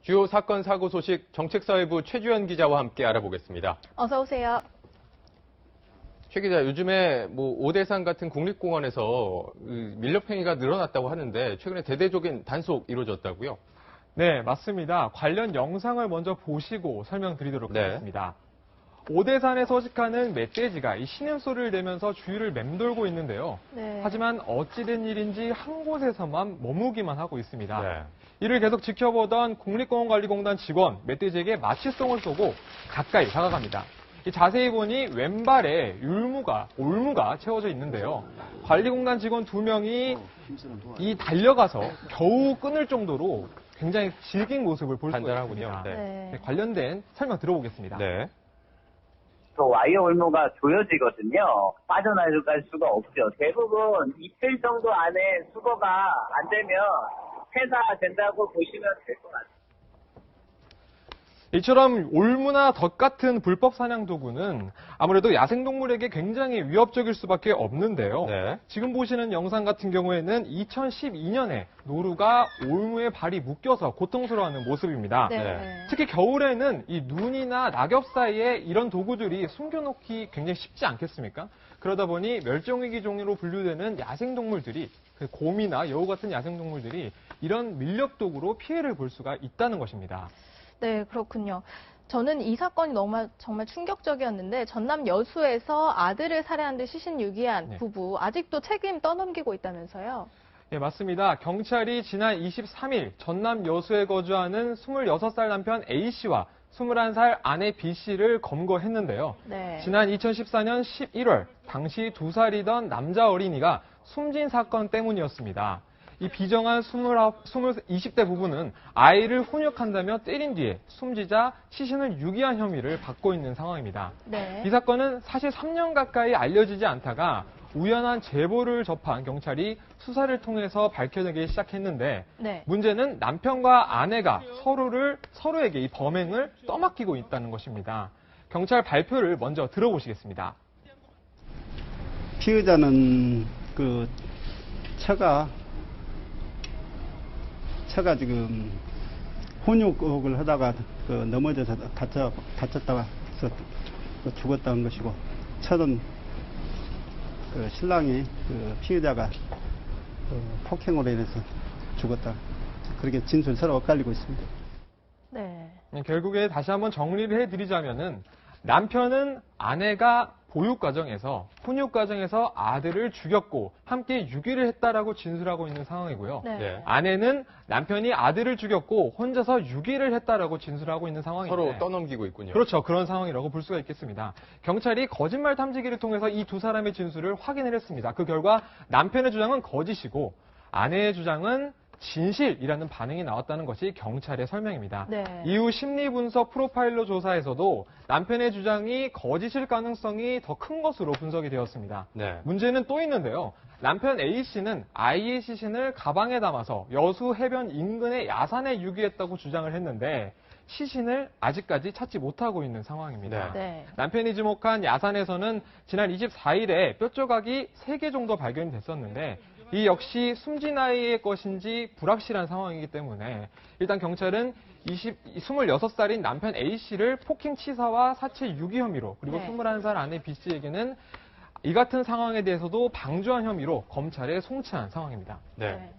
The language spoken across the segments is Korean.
주요 사건 사고 소식 정책사회부 최주연 기자와 함께 알아보겠습니다. 어서 오세요. 최 기자, 요즘에 오대산 같은 국립공원에서 밀렵행위가 늘어났다고 하는데 최근에 대대적인 단속 이루어졌다고요? 네, 맞습니다. 관련 영상을 먼저 보시고 설명드리도록 네. 하겠습니다. 오대산에 서식하는 멧돼지가 이 신음소리를 내면서 주위를 맴돌고 있는데요. 네. 하지만 어찌된 일인지 한 곳에서만 머무기만 하고 있습니다. 네. 이를 계속 지켜보던 국립공원관리공단 직원 멧돼지에게 마취송을 쏘고 가까이 다가갑니다. 자세히 보니 왼발에 올무가 채워져 있는데요. 관리공단 직원 2명이 이 달려가서 겨우 끊을 정도로 굉장히 질긴 모습을 볼 수가 단단하군요. 있습니다. 네. 네, 관련된 설명 들어보겠습니다. 네. 저 와이어 올무가 조여지거든요. 빠져나갈 수가 없죠. 대부분 이틀 정도 안에 수거가 안 되면 폐사된다고 보시면 될 것 같아요. 이처럼 올무나 덫 같은 불법 사냥 도구는 아무래도 야생동물에게 굉장히 위협적일 수밖에 없는데요. 네. 지금 보시는 영상 같은 경우에는 2012년에 노루가 올무에 발이 묶여서 고통스러워하는 모습입니다. 네. 특히 겨울에는 이 눈이나 낙엽 사이에 이런 도구들이 숨겨놓기 굉장히 쉽지 않겠습니까? 그러다 보니 멸종위기 종으로 분류되는 야생동물들이 곰이나 여우 같은 야생동물들이 이런 밀렵 도구로 피해를 볼 수가 있다는 것입니다. 네, 그렇군요. 저는 이 사건이 정말 충격적이었는데 전남 여수에서 아들을 살해한 데 시신 유기한 네. 부부 아직도 책임 떠넘기고 있다면서요? 네, 맞습니다. 경찰이 지난 23일 전남 여수에 거주하는 26살 남편 A씨와 21살 아내 B씨를 검거했는데요. 네. 지난 2014년 11월 당시 2살이던 남자 어린이가 숨진 사건 때문이었습니다. 이 비정한 20대 부부는 아이를 훈육한다며 때린 뒤에 숨지자 시신을 유기한 혐의를 받고 있는 상황입니다. 네. 이 사건은 사실 3년 가까이 알려지지 않다가 우연한 제보를 접한 경찰이 수사를 통해서 밝혀내기 시작했는데 네. 문제는 남편과 아내가 서로에게 이 범행을 떠맡기고 있다는 것입니다. 경찰 발표를 먼저 들어보시겠습니다. 피의자는 차가 지금 혼육을 하다가 넘어져서 다쳤다가 죽었다는 것이고, 차는 신랑이 피의자가 폭행으로 인해서 죽었다. 그렇게 진술 서로 엇갈리고 있습니다. 네. 결국에 다시 한번 정리를 해드리자면은 남편은 아내가 훈육 과정에서 아들을 죽였고 함께 유기를 했다라고 진술하고 있는 상황이고요. 네. 네. 아내는 남편이 아들을 죽였고 혼자서 유기를 했다라고 진술하고 있는 상황인데 서로 떠넘기고 있군요. 그렇죠. 그런 상황이라고 볼 수가 있겠습니다. 경찰이 거짓말 탐지기를 통해서 이 두 사람의 진술을 확인을 했습니다. 그 결과 남편의 주장은 거짓이고 아내의 주장은 진실이라는 반응이 나왔다는 것이 경찰의 설명입니다. 네. 이후 심리분석 프로파일러 조사에서도 남편의 주장이 거짓일 가능성이 더 큰 것으로 분석이 되었습니다. 네. 문제는 또 있는데요. 남편 A씨는 아이의 시신을 가방에 담아서 여수 해변 인근의 야산에 유기했다고 주장을 했는데 시신을 아직까지 찾지 못하고 있는 상황입니다. 네. 남편이 지목한 야산에서는 지난 24일에 뼈 조각이 3개 정도 발견이 됐었는데 이 역시 숨진 아이의 것인지 불확실한 상황이기 때문에 일단 경찰은 26살인 남편 A씨를 폭행 치사와 사체 유기 혐의로 그리고 네. 21살 아내 B씨에게는 이 같은 상황에 대해서도 방조한 혐의로 검찰에 송치한 상황입니다. 네.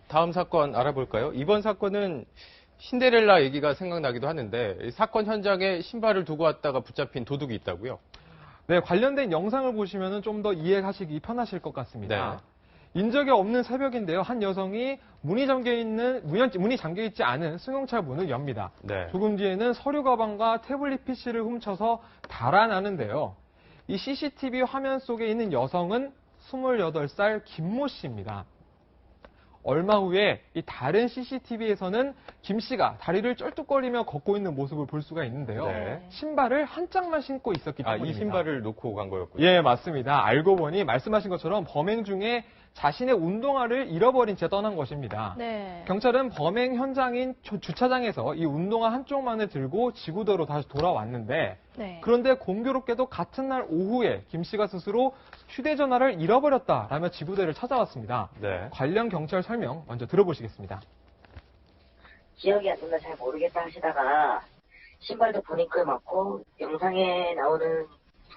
다음 사건 알아볼까요? 이번 사건은 신데렐라 얘기가 생각나기도 하는데 이 사건 현장에 신발을 두고 왔다가 붙잡힌 도둑이 있다고요? 네, 관련된 영상을 보시면 좀 더 이해하시기 편하실 것 같습니다. 인적이 없는 새벽인데요. 한 여성이 문이 잠겨 있지 않은 승용차 문을 엽니다. 네. 조금 뒤에는 서류 가방과 태블릿 PC를 훔쳐서 달아나는데요. 이 CCTV 화면 속에 있는 여성은 28살 김모 씨입니다. 얼마 후에 이 다른 CCTV에서는 김 씨가 다리를 쩔뚝거리며 걷고 있는 모습을 볼 수가 있는데요. 네. 신발을 한 짝만 신고 있었기 때문입니다. 이 신발을 놓고 간 거였군요. 예, 맞습니다. 알고 보니 말씀하신 것처럼 범행 중에 자신의 운동화를 잃어버린 채 떠난 것입니다. 네. 경찰은 범행 현장인 주차장에서 이 운동화 한쪽만을 들고 지구대로 다시 돌아왔는데 네. 그런데 공교롭게도 같은 날 오후에 김 씨가 스스로 휴대전화를 잃어버렸다라며 지구대를 찾아왔습니다. 네. 관련 경찰 설명 먼저 들어보시겠습니다. 기억이 안 난다, 잘 모르겠다 하시다가 신발도 본인 걸 맞고 영상에 나오는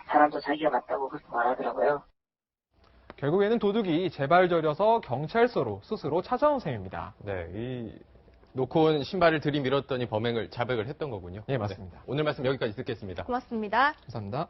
사람도 자기가 맞다고 그렇게 말하더라고요. 결국에는 도둑이 제발 저려서 경찰서로 스스로 찾아온 셈입니다. 네, 이 놓고 온 신발을 들이밀었더니 범행을 자백을 했던 거군요. 네, 맞습니다. 오늘 말씀 여기까지 듣겠습니다. 고맙습니다. 감사합니다.